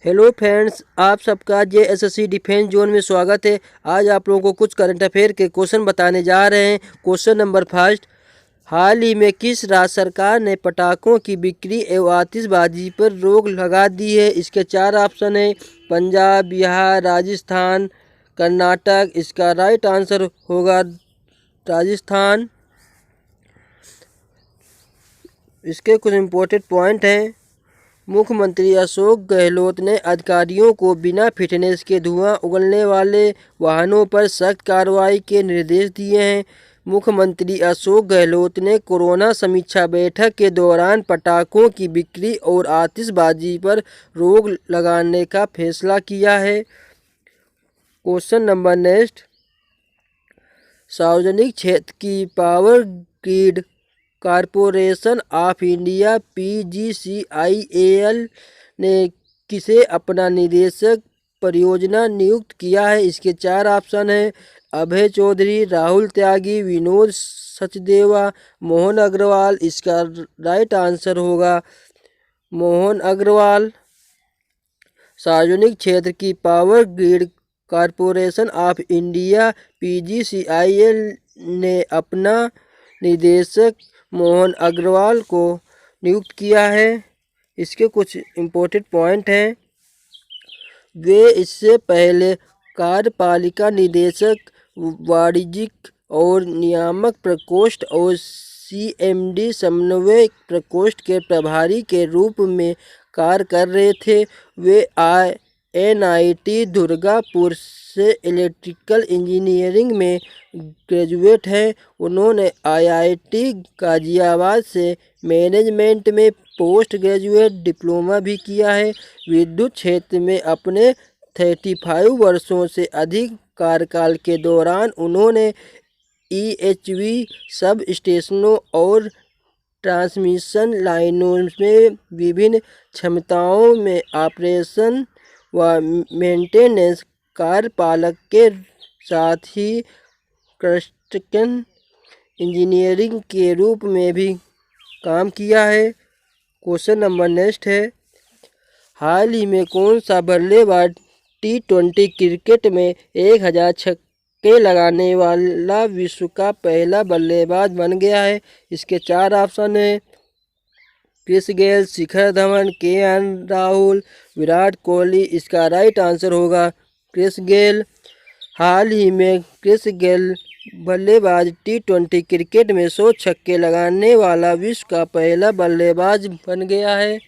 Hello friends, आप सबका JSSC defence zone में स्वागत है। आज आप लोगों को कुछ करंट अफेयर के क्वेश्चन बताने जा रहे हैं। क्वेश्चन नंबर फर्स्ट, हाल ही में किस राज्य सरकार ने पटाखों की बिक्री एवं आतिशबाजी पर रोक लगा दी है? इसके चार ऑप्शन है, पंजाब, बिहार, राजस्थान, कर्नाटक। इसका राइट आंसर होगा राजस्थान। इसके कुछ इम्पोर्टेंट पॉइंट हैं। मुख्यमंत्री अशोक गहलोत ने अधिकारियों को बिना फिटनेस के धुआं उगलने वाले वाहनों पर सख्त कार्रवाई के निर्देश दिए हैं। मुख्यमंत्री अशोक गहलोत ने कोरोना समीक्षा बैठक के दौरान पटाखों की बिक्री और आतिशबाजी पर रोक लगाने का फैसला किया है। क्वेश्चन नंबर नेक्स्ट, सार्वजनिक क्षेत्र की power grid corporation of India PGCIL ने किसे अपना निदेशक परियोजना नियुक्त किया है? इसके चार ऑप्शन हैं, अभय चौधरी, राहुल त्यागी, विनोद सचदेवा, मोहन अग्रवाल। इसका राइट आंसर होगा मोहन अग्रवाल। सार्वजनिक क्षेत्र की power grid corporation of India PGCIL ने अपना निदेशक मोहन अग्रवाल को नियुक्त किया है। इसके कुछ इम्पोर्टेंट पॉइंट हैं। वे इससे पहले कार्यपालिका निदेशक, वाणिज्यिक और नियामक प्रकोष्ठ और CMD समन्वय प्रकोष्ठ के प्रभारी के रूप में कार्य कर रहे थे। वे NIT दुर्गापुर से इलेक्ट्रिकल इंजीनियरिंग में ग्रेजुएट हैं। उन्होंने IIT गाजियाबाद से मैनेजमेंट में पोस्ट ग्रेजुएट डिप्लोमा भी किया है। विद्युत क्षेत्र में अपने 35 वर्षों से अधिक कार्यकाल के दौरान उन्होंने EHV सब स्टेशनों और ट्रांसमिशन लाइनों में विभिन्न क्षमताओं में ऑपरेशन व मेंटेनेंस कार्यपालक के साथ ही कंस्ट्रक्शन इंजीनियरिंग के रूप में भी काम किया है। क्वेश्चन नंबर नेक्स्ट है, हाल ही में कौन सा बल्लेबाज T20 क्रिकेट में 1000 छक्के लगाने वाला विश्व का पहला बल्लेबाज बन गया है? इसके चार ऑप्शन हैं, Chris Gayle, Shikhar Dhawan, KL Rahul, Virat Kohli. इसका राइट आंसर होगा क्रिस गेल। हाल ही में क्रिस गेल बल्लेबाज T20 क्रिकेट में 100 छक्के लगाने वाला विश्व का पहला बल्लेबाज बन गया है।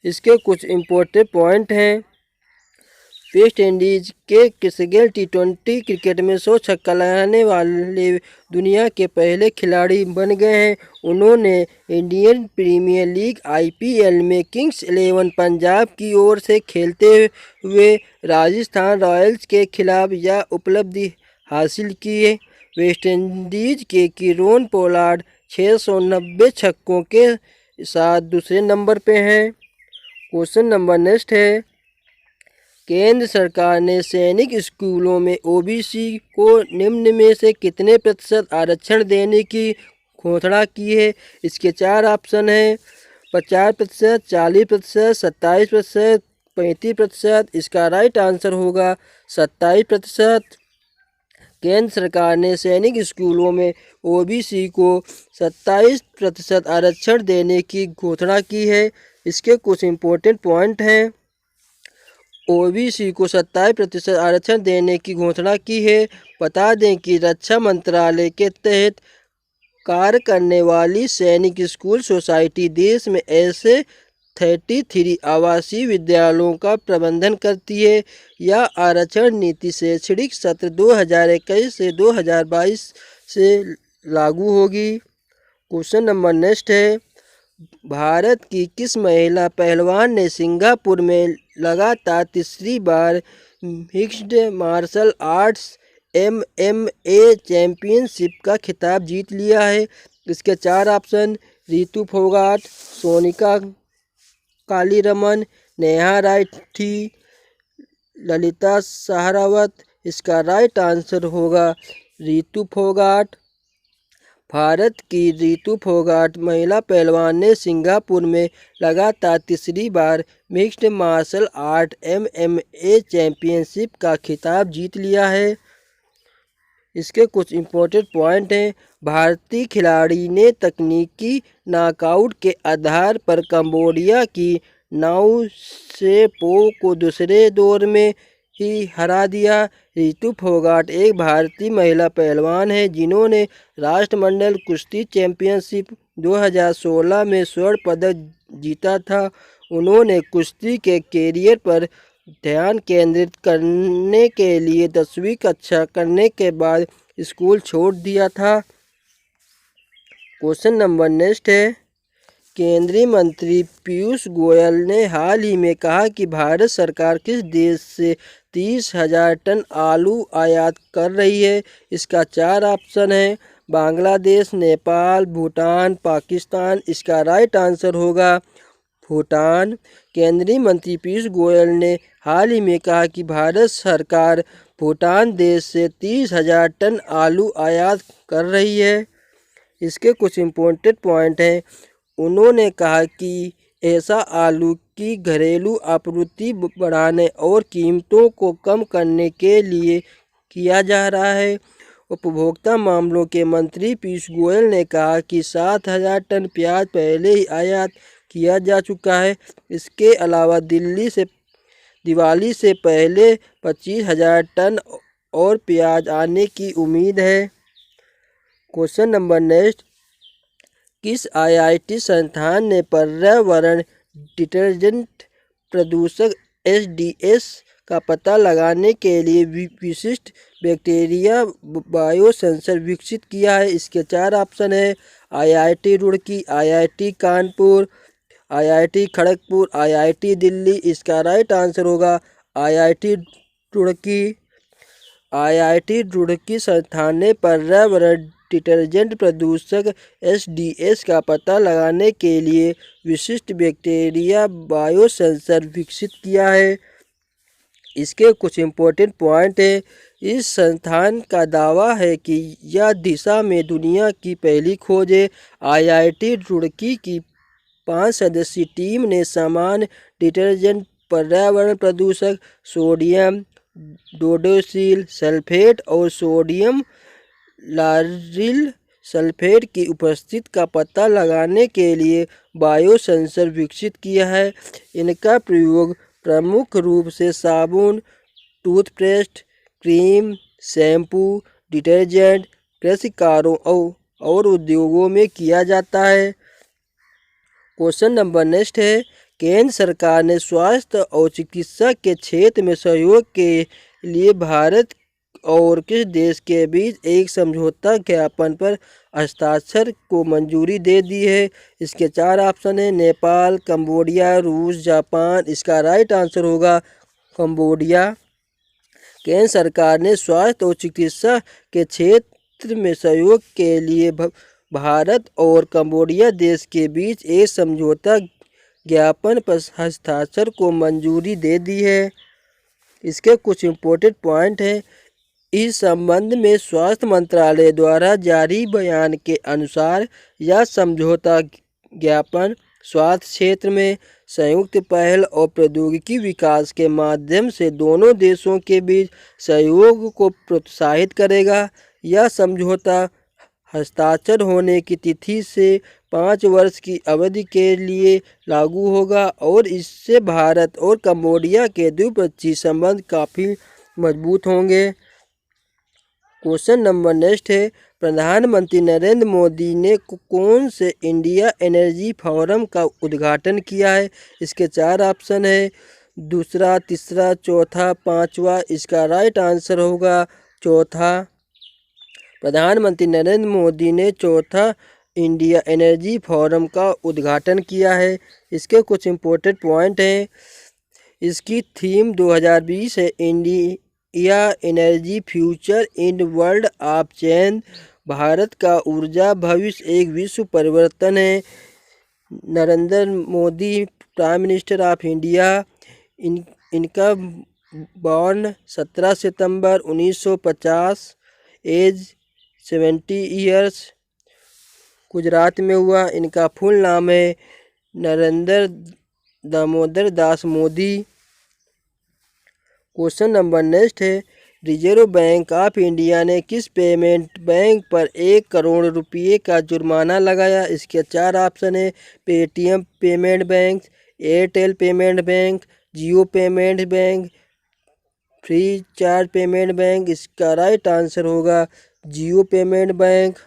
इसके कुछ इम्पोर्टेंट पॉइंट हैं। वेस्ट इंडीज के क्रिस गेल T20 क्रिकेट में 100 छक्का लगाने वाले दुनिया के पहले खिलाड़ी बन गए हैं। उन्होंने इंडियन प्रीमियर लीग IPL में किंग्स 11 पंजाब की ओर से खेलते हुए राजस्थान रॉयल्स के खिलाफ यह उपलब्धि हासिल की है। वेस्ट इंडीज के कीरोन पोलार्ड 690 छक्कों के साथ दूसरे नंबर पे हैं। क्वेश्चन नंबर नेक्स्ट है, केंद्र सरकार ने सैनिक स्कूलों में OBC को निम्न में से कितने प्रतिशत आरक्षण देने की घोषणा की है? इसके चार ऑप्शन हैं, 50%, 40%, 27%, 35%। इसका राइट आंसर होगा 27%। केंद्र सरकार ने सैनिक स्कूलों में OBC को 27% आरक्षण देने की घोषणा की है। इसके कुछ इम्पोर्टेंट पॉइंट हैं। OBC को 27% आरक्षण देने की घोषणा की है। बता दें कि रक्षा मंत्रालय के तहत कार्य करने वाली सैनिक स्कूल सोसाइटी देश में ऐसे 33 आवासीय विद्यालयों का प्रबंधन करती है। यह आरक्षण नीति शैक्षणिक सत्र 2021 से 2022 से लागू होगी। क्वेश्चन नंबर नेक्स्ट है, भारत की किस महिला पहलवान ने सिंगापुर में लगातार तीसरी बार mixed martial arts MMA championship का खिताब जीत लिया है? इसके चार ऑप्शन, रितु फोगाट, सोनिका कालीरमन, नेहा राठी, ललिता सहरावत। इसका राइट आंसर होगा रितु फोगाट। भारत की रितु फोगाट महिला पहलवान ने सिंगापुर में लगातार तीसरी बार mixed martial art MMA championship का खिताब जीत लिया है। इसके कुछ इम्पोर्टेंट पॉइंट हैं। भारतीय खिलाड़ी ने तकनीकी नॉकआउट के आधार पर कंबोडिया की नाउ सेपो को दूसरे दौर में ही हरा दिया। रितु फोगाट एक भारतीय महिला पहलवान है जिन्होंने राष्ट्रमंडल कुश्ती चैंपियनशिप 2016 में स्वर्ण पदक जीता था। उन्होंने कुश्ती के कैरियर पर ध्यान केंद्रित करने के लिए 10वीं कक्षा करने के बाद स्कूल छोड़ दिया था। क्वेश्चन नंबर नेक्स्ट है, केंद्रीय मंत्री पीयूष गोयल ने हाल ही में कहा कि भारत सरकार किस देश से 30,000 टन आलू आयात कर रही है। इसका 4 ऑप्शन है, बांग्लादेश, नेपाल, भूटान, पाकिस्तान। इसका राइट आंसर होगा भूटान। केंद्रीय मंत्री पीयूष गोयल ने हाल ही में कहा कि भारत सरकार भूटान देश से 30,000 टन आलू आयात कर रही है। इसके कुछ इम्पोर्टेंट पॉइंट हैं। उन्होंने कहा कि ऐसा आलू की घरेलू आपूर्ति बढ़ाने और कीमतों को कम करने के लिए किया जा रहा है। उपभोक्ता मामलों के मंत्री पीयूष गोयल ने कहा कि 7,000 टन प्याज पहले ही आयात किया जा चुका है। इसके अलावा दिवाली से पहले 25,000 टन और प्याज आने की उम्मीद है। क्वेश्चन नंबर नेक्स्ट, किस IIT संस्थान ने पर्यावरण डिटर्जेंट प्रदूषक SDS का पता लगाने के लिए विशिष्ट बैक्टीरिया बायोसेंसर विकसित किया है। इसके 4 ऑप्शन है, IIT Roorkee, IIT Kanpur, IIT Kharagpur, IIT Delhi. इसका राइट आंसर होगा IIT रुड़की। IIT रुड़की संस्थान ने पर्यावरण डिटर्जेंट प्रदूषक SDS का पता लगाने के लिए विशिष्ट बैक्टीरिया बायोसेंसर विकसित किया है। इसके कुछ इम्पोर्टेंट पॉइंट है। इस संस्थान का दावा है कि यह दिशा में दुनिया की पहली खोज है। IIT रुड़की की 5 सदस्यीय टीम ने सामान्य डिटर्जेंट पर्यावरण प्रदूषक सोडियम डोडोसिल सल्फेट और सोडियम लारिल सल्फेट की उपस्थिति का पता लगाने के लिए बायोसेंसर विकसित किया है। इनका प्रयोग प्रमुख रूप से साबुन, टूथपेस्ट, क्रीम, शैम्पू, डिटर्जेंट, कृषि कारों और उद्योगों में किया जाता है। क्वेश्चन नंबर नेक्स्ट है, केंद्र सरकार ने स्वास्थ्य और चिकित्सा के क्षेत्र में सहयोग के लिए भारत और किस देश के बीच एक समझौता ज्ञापन पर हस्ताक्षर को मंजूरी दे दी है। इसके 4 ऑप्शन है, नेपाल, कंबोडिया, रूस, जापान। इसका राइट आंसर होगा कंबोडिया। केंद्र सरकार ने स्वास्थ्य और चिकित्सा के क्षेत्र में सहयोग के लिए भारत और कंबोडिया देश के बीच एक समझौता ज्ञापन पर हस्ताक्षर को मंजूरी दे दी है। इसके कुछ इम्पोर्टेंट पॉइंट हैं। इस संबंध में स्वास्थ्य मंत्रालय द्वारा जारी बयान के अनुसार यह समझौता ज्ञापन स्वास्थ्य क्षेत्र में संयुक्त पहल और प्रौद्योगिकी विकास के माध्यम से दोनों देशों के बीच सहयोग को प्रोत्साहित करेगा। यह समझौता हस्ताक्षर होने की तिथि से 5 वर्ष की अवधि के लिए लागू होगा और इससे भारत और कंबोडिया के द्विपक्षीय संबंध काफ़ी मजबूत होंगे। क्वेश्चन नंबर नेक्स्ट है, प्रधानमंत्री नरेंद्र मोदी ने कौन से इंडिया एनर्जी फोरम का उद्घाटन किया है। इसके 4 ऑप्शन है, दूसरा, तीसरा, चौथा, पांचवा। इसका राइट आंसर होगा चौथा। प्रधानमंत्री नरेंद्र मोदी ने चौथा इंडिया एनर्जी फोरम का उद्घाटन किया है। इसके कुछ इम्पोर्टेंट पॉइंट हैं। इसकी थीम 2020 है, India energy future in world of change. Bharat का ऊर्जा भविष्य एक विश्व परिवर्तन है। Narendra Modi prime minister of India, इनका बॉर्न 17 सितंबर 1950, एज 70 ईयर्स। गुजरात में हुआ। इनका फुल नाम है Narendra Damodar Das Modi. Question number next है, रिजर्व बैंक ऑफ इंडिया ने किस पेमेंट बैंक पर 1 करोड़ रुपये का जुर्माना लगाया? इसके 4 ऑप्शन है, Paytm payment bank, Airtel payment bank, Jio payment bank, Freecharge payment bank. इसका राइट आंसर होगा Jio payment bank.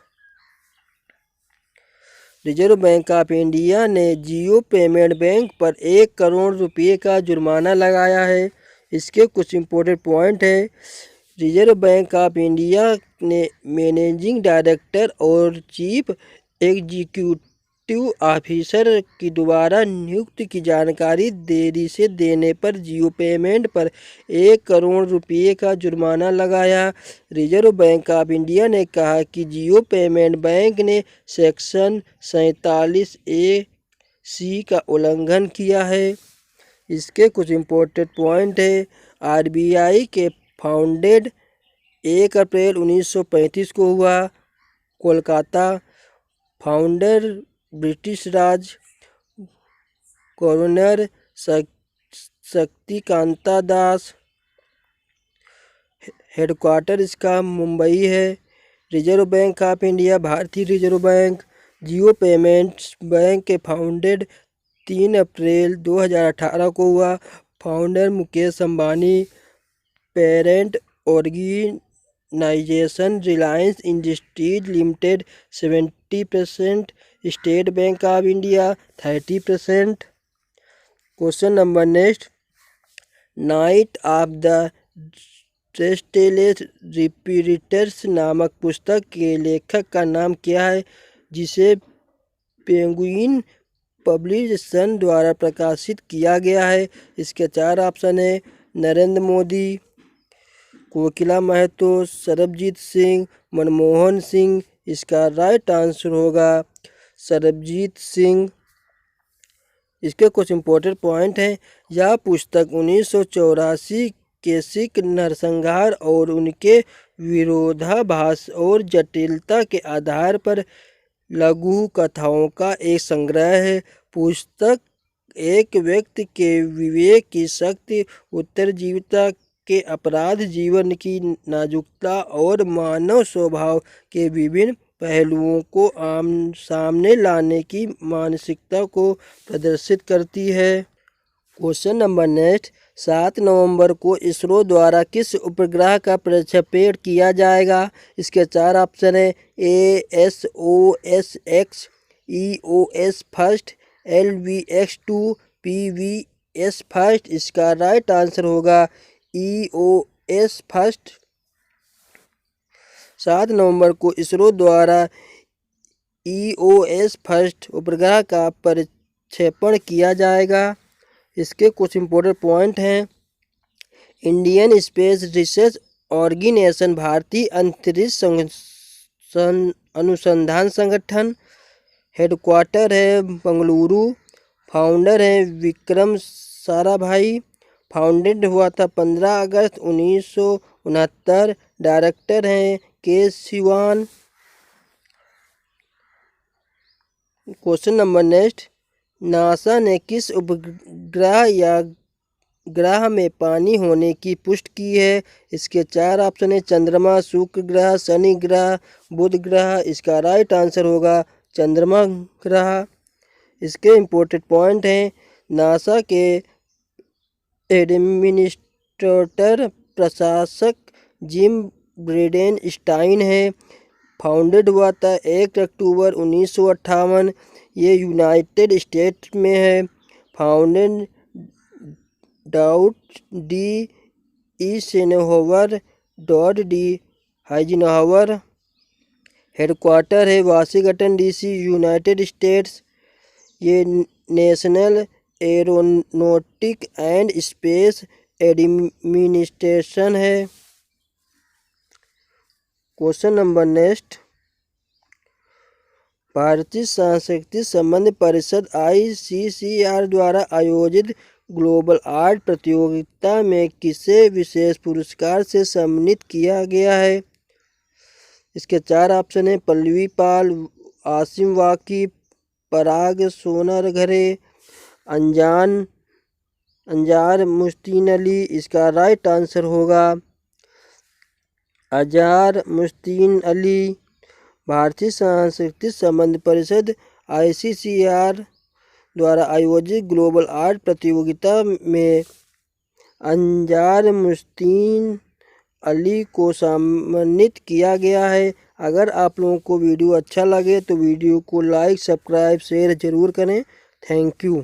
Reserve bank of India ने जियो पेमेंट बैंक पर 1 करोड़ रुपये का जुर्माना लगाया है। इसके कुछ इम्पोर्टेंट पॉइंट है। रिजर्व बैंक ऑफ इंडिया ने मैनेजिंग डायरेक्टर और चीफ एग्जीक्यूटिव ऑफिसर की द्वारा नियुक्ति की जानकारी देरी से देने पर जियो पेमेंट पर 1 करोड़ रुपये का जुर्माना लगाया। रिजर्व बैंक ऑफ इंडिया ने कहा कि जियो पेमेंट बैंक ने सेक्शन 47A(C) का उल्लंघन किया है। इसके कुछ इम्पोर्टेंट पॉइंट है। आरबीआई के फाउंडेड 1 अप्रैल 1935 को हुआ, Kolkata. Founder British Raj, governor Shaktikanta Das. Headquarter इसका मुंबई है। Reserve bank of India Bharatiya reserve bank. Jio payments bank के फाउंडेड 3 अप्रैल 2018 को हुआ, founder Mukesh Ambani. Parent organization Reliance industries limited 70%, state bank of India 30%। Question number next, night of the restless repeaters नामक पुस्तक के लेखक का नाम क्या है, जिसे पेंगुइन पब्लिकेशन द्वारा प्रकाशित किया गया है? इसके 4 ऑप्शन है, नरेंद्र मोदी, कोकिला महतो, सरबजीत सिंह, मनमोहन सिंह। इसका राइट आंसर होगा सरबजीत सिंह। इसके कुछ इम्पोर्टेंट पॉइंट हैं। यह पुस्तक 1984 के सिख नरसंहार और उनके विरोधाभास और जटिलता के आधार पर लघु कथाओं का एक संग्रह है। पुस्तक एक व्यक्ति के विवेक की शक्ति, उत्तरजीविता के अपराध, जीवन की नाजुकता और मानव स्वभाव के विभिन्न पहलुओं को सामने लाने की मानसिकता को प्रदर्शित करती है। क्वेश्चन नंबर नेक्स्ट, 7 नवंबर को इसरो द्वारा किस उपग्रह का प्रक्षेपण किया जाएगा? इसके 4 ऑप्शन है, ASOS-X, EOS first, LVX-2, PVS first. इसका राइट आंसर होगा EOS फर्स्ट। 7 नवंबर को इसरो द्वारा EOS फर्स्ट उपग्रह का प्रक्षेपण किया जाएगा। इसके कुछ इम्पोर्टेंट पॉइंट हैं। इंडियन स्पेस रिसर्च ऑर्गेनाइजेशन भारतीय अंतरिक्ष अनुसंधान संगठन। हेडक्वार्टर है बेंगलुरु। फाउंडर है विक्रम साराभाई। फाउंडेड हुआ था 15 अगस्त 1969। डायरेक्टर हैं के Siwan. Question number next, NASA ने किस उपग्रह या ग्रह में पानी होने की पुष्टि की है? इसके 4 ऑप्शन है, चंद्रमा, शुक्र ग्रह, शनि ग्रह, बुध ग्रह। इसका राइट आंसर होगा चंद्रमा ग्रह। इसके इम्पोर्टेंट पॉइंट हैं। नासा के एडमिनिस्ट्रेटर प्रशासक जिम ब्रिडेनस्टाइन है। फाउंडेड हुआ था 1 अक्टूबर 1958। ये यूनाइटेड स्टेट्स में है। Founded Dwight D Eisenhower dot D Eisenhower. Headquarter है वाशिंगटन DC, यूनाइटेड स्टेट्स। ये National Aeronautic and Space Administration है। क्वेश्चन नंबर नेक्स्ट, भारतीय सांस्कृतिक संबंध परिषद ICCR द्वारा आयोजित ग्लोबल आर्ट प्रतियोगिता में किसे विशेष पुरस्कार से सम्मानित किया गया है? इसके 4 ऑप्शन है, पल्लवी पाल, आसिम वाकी, पराग सोनरघरे, अंजार मुस्तीन अली। इसका राइट आंसर होगा अजार मुस्तीन अली। भारतीय सांस्कृतिक संबंध परिषद ICCR द्वारा आयोजित ग्लोबल आर्ट प्रतियोगिता में अंजार मुस्तीन अली को सम्मानित किया गया है। अगर आप लोगों को वीडियो अच्छा लगे तो वीडियो को लाइक, सब्सक्राइब, शेयर जरूर करें। Thank you.